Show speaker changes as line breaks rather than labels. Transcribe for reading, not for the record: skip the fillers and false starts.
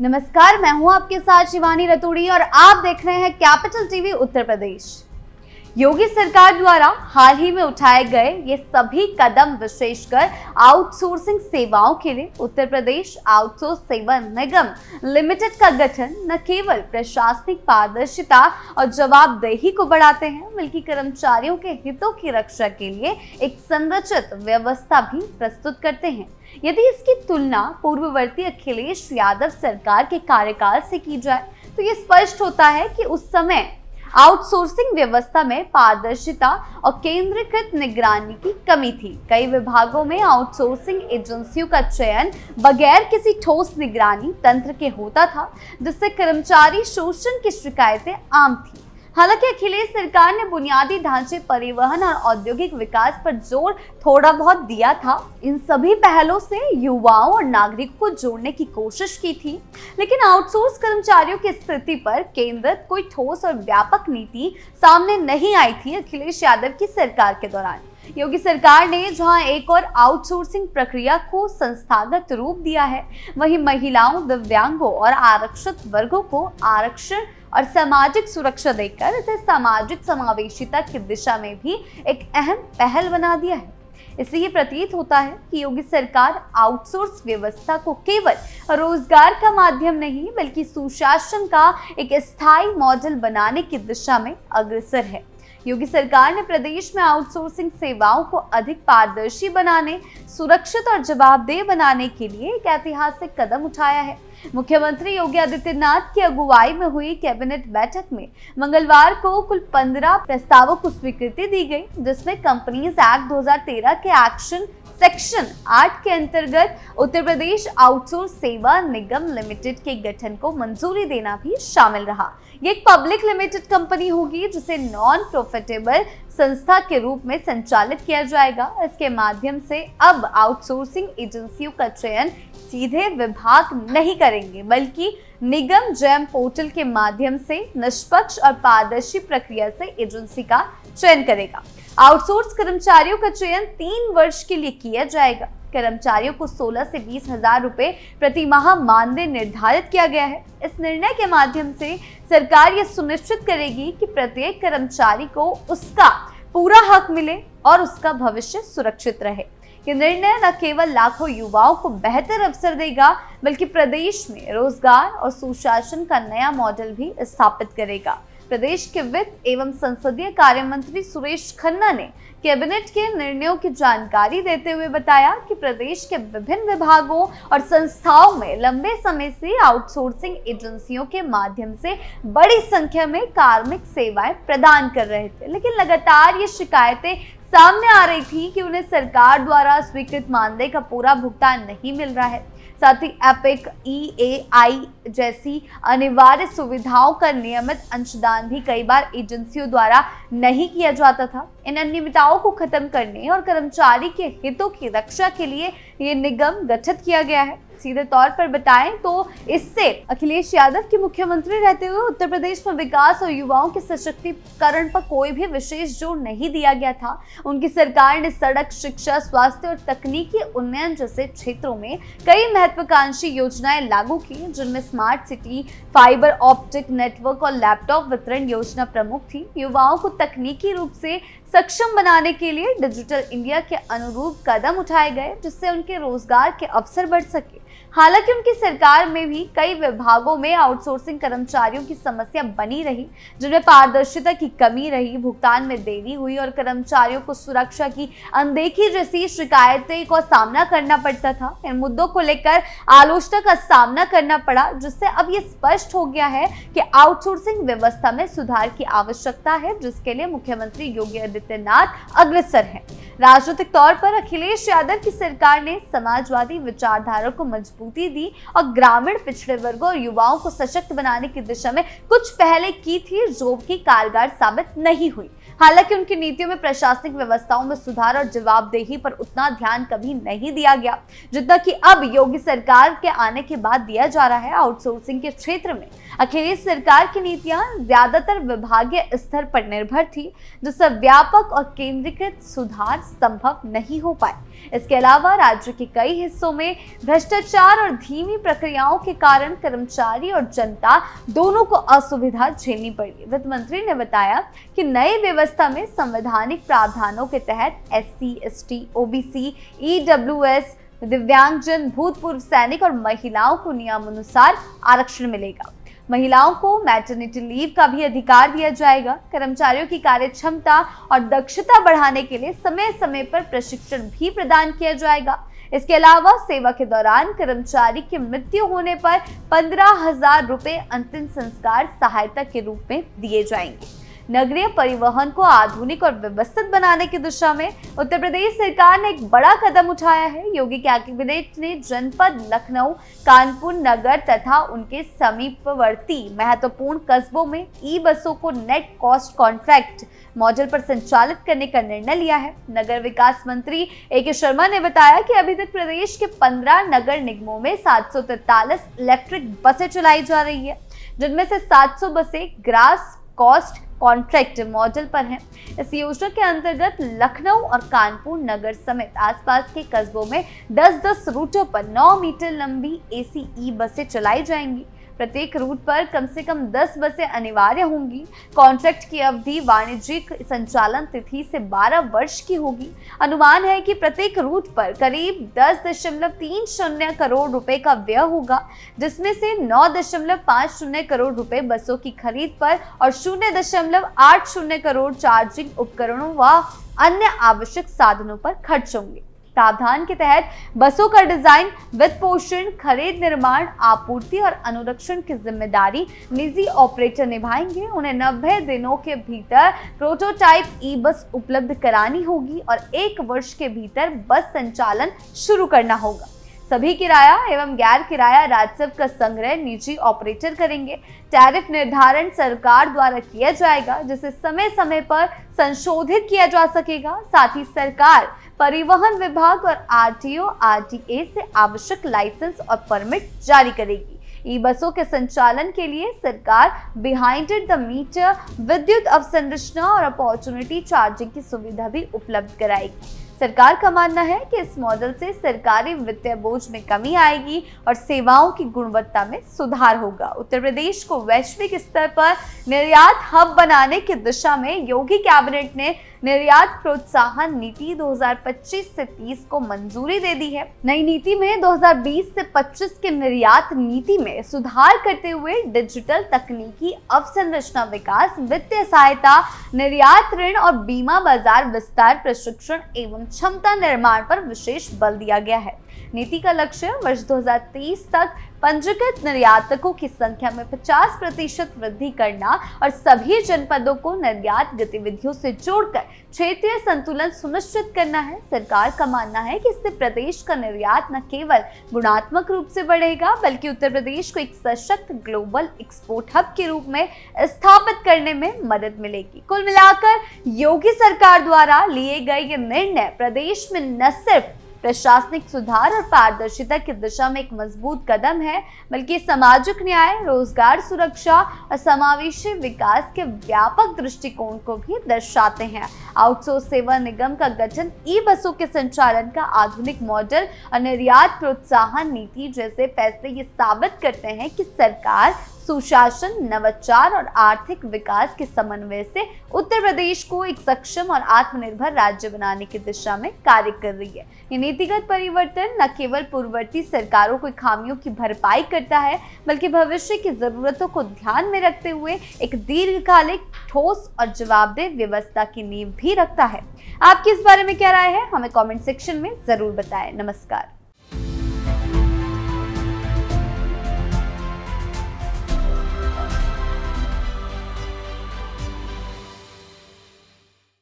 नमस्कार, मैं हूं आपके साथ शिवानी रतूड़ी और आप देख रहे हैं कैपिटल टीवी उत्तर प्रदेश। योगी सरकार द्वारा हाल ही में उठाए गए ये सभी कदम विशेषकर आउटसोर्सिंग सेवाओं के लिए उत्तर प्रदेश आउटसोर्स सेवा निगम लिमिटेड का गठन न केवल प्रशासनिक पारदर्शिता और जवाबदेही को बढ़ाते हैं बल्कि कर्मचारियों के हितों की रक्षा के लिए एक संरचित व्यवस्था भी प्रस्तुत करते हैं। यदि इसकी तुलना पूर्ववर्ती अखिलेश यादव सरकार के कार्यकाल से की जाए तो ये स्पष्ट होता है कि उस समय आउटसोर्सिंग व्यवस्था में पारदर्शिता और केंद्रीकृत निगरानी की कमी थी। कई विभागों में आउटसोर्सिंग एजेंसियों का चयन बगैर किसी ठोस निगरानी तंत्र के होता था, जिससे कर्मचारी शोषण की शिकायतें आम थी। हालांकि अखिलेश सरकार ने बुनियादी ढांचे, परिवहन और औद्योगिक विकास पर जोर थोड़ा बहुत दिया था। इन सभी पहलों से युवाओं और नागरिकों को जोड़ने की कोशिश की थी, लेकिन आउटसोर्स कर्मचारियों की स्थिति पर केंद्रित कोई ठोस और व्यापक नीति सामने नहीं आई थी। अखिलेश यादव की सरकार के दौरान योगी सरकार ने जहां एक और आउटसोर्सिंग प्रक्रिया को संस्थागत रूप दिया है, वहीं महिलाओं, दिव्यांगों और आरक्षित वर्गों को आरक्षण और सामाजिक सुरक्षा देकर इसे सामाजिक समावेशिता की दिशा में भी एक अहम पहल बना दिया है। इससे ये प्रतीत होता है कि योगी सरकार आउटसोर्स व्यवस्था को केवल रोजगार का माध्यम नहीं बल्कि सुशासन का एक स्थायी मॉडल बनाने की दिशा में अग्रसर है। योगी सरकार ने प्रदेश में आउटसोर्सिंग सेवाओं को अधिक पारदर्शी बनाने, सुरक्षित और जवाबदेह बनाने के लिए एक ऐतिहासिक कदम उठाया है। मुख्यमंत्री योगी आदित्यनाथ की अगुवाई में हुई कैबिनेट बैठक में मंगलवार को कुल 15 प्रस्तावों को स्वीकृति दी गई, जिसमें कंपनीज एक्ट 2013 के एक्शन सेक्शन 8 के अंतर्गत उत्तर प्रदेश आउटसोर्स सेवा निगम लिमिटेड के गठन को मंजूरी देना भी शामिल रहा। ये एक पब्लिक लिमिटेड कंपनी होगी जिसे नॉन प्रॉफिटेबल संस्था के रूप में संचालित किया जाएगा। इसके माध्यम से अब आउटसोर्सिंग एजेंसियों का चयन सीधे विभाग नहीं करेंगे बल्कि निगम जैम पोर्टल के माध्यम से निष्पक्ष और पारदर्शी प्रक्रिया से एजेंसी का चयन करेगा। आउटसोर्स कर्मचारियों का चयन 3 वर्ष के लिए किया जाएगा। कर्मचारियों को 16 से 20 हजार रुपए प्रति माह मानदेय निर्धारित किया गया है। इस निर्णय के माध्यम से सरकार यह सुनिश्चित करेगी कि प्रत्येक कर्मचारी को उसका पूरा हक मिले और उसका भविष्य सुरक्षित रहे। ये निर्णय न केवल लाखों युवाओं को बेहतर अवसर देगा बल्कि प्रदेश में रोजगार और सुशासन का नया मॉडल भी स्थापित करेगा। प्रदेश के वित्त एवं संसदीय कार्य मंत्री सुरेश खन्ना ने कैबिनेट के निर्णयों की जानकारी देते हुए बताया कि प्रदेश के विभिन्न विभागों और संस्थाओं में लंबे समय से आउटसोर्सिंग एजेंसियों के माध्यम से बड़ी संख्या में कार्मिक सेवाएं प्रदान कर रहे थे, लेकिन लगातार ये शिकायतें सामने आ रही थी कि उन्हें सरकार द्वारा स्वीकृत मानदेय का पूरा भुगतान नहीं मिल रहा है। साथ ही एपिक, EAI जैसी अनिवार्य सुविधाओं का नियमित अंशदान भी कई बार एजेंसियों द्वारा नहीं किया जाता था। इन अनियमितताओं को खत्म करने और कर्मचारी के हितों की रक्षा के लिए ये निगम गठित किया गया है। सीधे तौर पर बताएं तो इससे अखिलेश यादव के मुख्यमंत्री रहते हुए उत्तर प्रदेश में विकास और युवाओं के सशक्तिकरण पर कोई भी विशेष जोर नहीं दिया गया था। उनकी सरकार ने सड़क, शिक्षा, स्वास्थ्य और तकनीकी उन्नयन जैसे क्षेत्रों में कई महत्वाकांक्षी योजनाएं लागू की, जिनमें smart city, fibre optic network और लैपटॉप वितरण योजना प्रमुख थी। युवाओं को तकनीकी रूप से सक्षम बनाने के लिए डिजिटल इंडिया के अनुरूप कदम उठाए गए, जिससे उनके रोजगार के अवसर बढ़ सके। हालांकि उनकी सरकार में भी कई विभागों में आउटसोर्सिंग कर्मचारियों की समस्या बनी रही, जिनमें पारदर्शिता की कमी रही, भुगतान में देरी हुई और कर्मचारियों को सुरक्षा की अनदेखी जैसी शिकायतें का सामना करना पड़ता था। इन मुद्दों को लेकर आलोचना का सामना करना पड़ा, जिससे अब ये स्पष्ट हो गया है कि आउटसोर्सिंग व्यवस्था में सुधार की आवश्यकता है, जिसके लिए मुख्यमंत्री योगी आदित्यनाथ अग्रसर हैं। राजनीतिक तौर पर अखिलेश यादव की सरकार ने समाजवादी विचारधारा को मजबूती दी और ग्रामीण, पिछड़े वर्गों और युवाओं को सशक्त बनाने की दिशा में कुछ पहले की थी, जो कि कारगर साबित नहीं हुई। हालांकि उनकी नीतियों में प्रशासनिक व्यवस्थाओं में सुधार और जवाबदेही पर उतना ध्यान कभी नहीं दिया गया जितना कि अब योगी सरकार के आने के बाद दिया जा रहा है। आउटसोर्सिंग के क्षेत्र में अखिलेश सरकार की नीतियां ज्यादातर विभागीय स्तर पर निर्भर थी, जिससे व्यापक और केंद्रीकृत सुधार संभव नहीं हो पाए। इसके अलावा राज्य के कई हिस्सों में भ्रष्टाचार और धीमी प्रक्रियाओं के कारण कर्मचारी और जनता दोनों को असुविधा झेलनी पड़ी। वित्त मंत्री ने बताया कि नई व्यवस्था में संवैधानिक प्रावधानों के तहत SC, ST, OBC, EWS, दिव्यांगजन, भूतपूर्व सैनिक और महिलाओं को नियमानुसार आरक्षण मिलेगा। महिलाओं को मैटरनिटी लीव का भी अधिकार दिया जाएगा। कर्मचारियों की कार्य क्षमता और दक्षता बढ़ाने के लिए समय समय पर प्रशिक्षण भी प्रदान किया जाएगा। इसके अलावा सेवा के दौरान कर्मचारी की मृत्यु होने पर 15,000 रुपए अंतिम संस्कार सहायता के रूप में दिए जाएंगे। नगरीय परिवहन को आधुनिक और व्यवस्थित बनाने की दिशा में उत्तर प्रदेश सरकार ने एक बड़ा कदम उठाया है। योगी कैबिनेट ने जनपद लखनऊ, कानपुर नगर तथा उनके समीपवर्ती महत्वपूर्ण कस्बों में ई-बसों को नेट कॉस्ट कॉन्ट्रैक्ट मॉडल पर संचालित करने का निर्णय लिया है। नगर विकास मंत्री AK शर्मा ने बताया कि अभी तक प्रदेश के 15 नगर निगमों में 743 इलेक्ट्रिक बसें चलाई जा रही है, जिनमें से 700 बसें ग्रास कॉस्ट कॉन्ट्रैक्ट मॉडल पर हैं। इस योजना के अंतर्गत लखनऊ और कानपुर नगर समेत आसपास के कस्बों में 10-10 रूटों पर 9 मीटर लंबी AC ई-बसें चलाई जाएंगी। प्रत्येक रूट पर कम से कम 10 बसें अनिवार्य होंगी। कॉन्ट्रैक्ट की अवधि वाणिज्यिक संचालन तिथि से 12 वर्ष की होगी। अनुमान है कि प्रत्येक रूट पर करीब 10.30 करोड़ रुपए का व्यय होगा, जिसमें से 9.50 करोड़ रुपए बसों की खरीद पर और 0.80 करोड़ चार्जिंग उपकरणों व अन्य आवश्यक साधनों पर खर्च होंगे। प्रावधान के तहत बसों का डिजाइन, वित्त पोषण, खरीद, निर्माण, आपूर्ति और अनुरक्षण की जिम्मेदारी निजी ऑपरेटर निभाएंगे। उन्हें 90 दिनों के भीतर प्रोटोटाइप ई-बस उपलब्ध करानी होगी और 1 वर्ष के भीतर बस संचालन शुरू करना होगा। सभी किराया एवं गैर किराया राजस्व का संग्रह निजी ऑपरेटर करेंगे। टैरिफ निर्धारण सरकार द्वारा किया जाएगा, जिसे समय समय पर संशोधित किया जा सकेगा। साथ ही सरकार परिवहन विभाग और RTO, RTA से आवश्यक लाइसेंस और परमिट जारी करेगी। ई-बसों के संचालन के लिए सरकार बिहाइंड द मीटर विद्युत अवसंरचना और अपॉर्चुनिटी चार्जिंग की सुविधा भी उपलब्ध कराएगी। सरकार का मानना है कि इस मॉडल से सरकारी वित्तीय बोझ में कमी आएगी और सेवाओं की गुणवत्ता में सुधार होगा। उत्तर प्रदेश को वैश्विक स्तर पर निर्यात हब बनाने की दिशा में योगी कैबिनेट ने निर्यात प्रोत्साहन नीति 2025 से 30 को मंजूरी दे दी है। नई नीति में 2020 से 25 के निर्यात नीति में सुधार करते हुए डिजिटल तकनीकी अवसंरचना विकास, वित्तीय सहायता, निर्यात ऋण और बीमा बाजार विस्तार, प्रशिक्षण एवं क्षमता निर्माण पर विशेष बल दिया गया है। नीति का लक्ष्य वर्ष 2023 तक पंजीकृत निर्यातकों की संख्या में 50% वृद्धि करना और सभी जनपदों को निर्यात गतिविधियों से जोड़कर क्षेत्रीय संतुलन सुनिश्चित करना है। सरकार का मानना है कि इससे प्रदेश का निर्यात न केवल गुणात्मक रूप से बढ़ेगा, बल्कि उत्तर प्रदेश को एक सशक्त ग्लोबल एक्सपोर्ट हब के रूप में स्थापित करने में मदद मिलेगी। कुल मिलाकर योगी सरकार द्वारा लिए गए ये निर्णय प्रदेश में न सिर्फ प्रशासनिक सुधार और पारदर्शिता की दिशा में एक मजबूत कदम है, बल्कि सामाजिक न्याय, रोजगार सुरक्षा और समावेशी विकास के व्यापक दृष्टिकोण को भी दर्शाते हैं। आउटसोर्स सेवा निगम का गठन, ई-बसों के संचालन का आधुनिक मॉडल और निर्यात प्रोत्साहन नीति जैसे फैसले ये साबित करते हैं कि सरकार सुशासन, नवाचार और आर्थिक विकास के समन्वय से उत्तर प्रदेश को एक सक्षम और आत्मनिर्भर राज्य बनाने की दिशा में कार्य कर रही है। ये नीतिगत परिवर्तन न केवल पूर्ववर्ती सरकारों की खामियों की भरपाई करता है, बल्कि भविष्य की जरूरतों को ध्यान में रखते हुए एक दीर्घकालिक, ठोस और जवाबदेह व्यवस्था की नींव भी रखता है। आपकी इस बारे में क्या राय है, हमें कमेंट सेक्शन में जरूर बताएं। नमस्कार।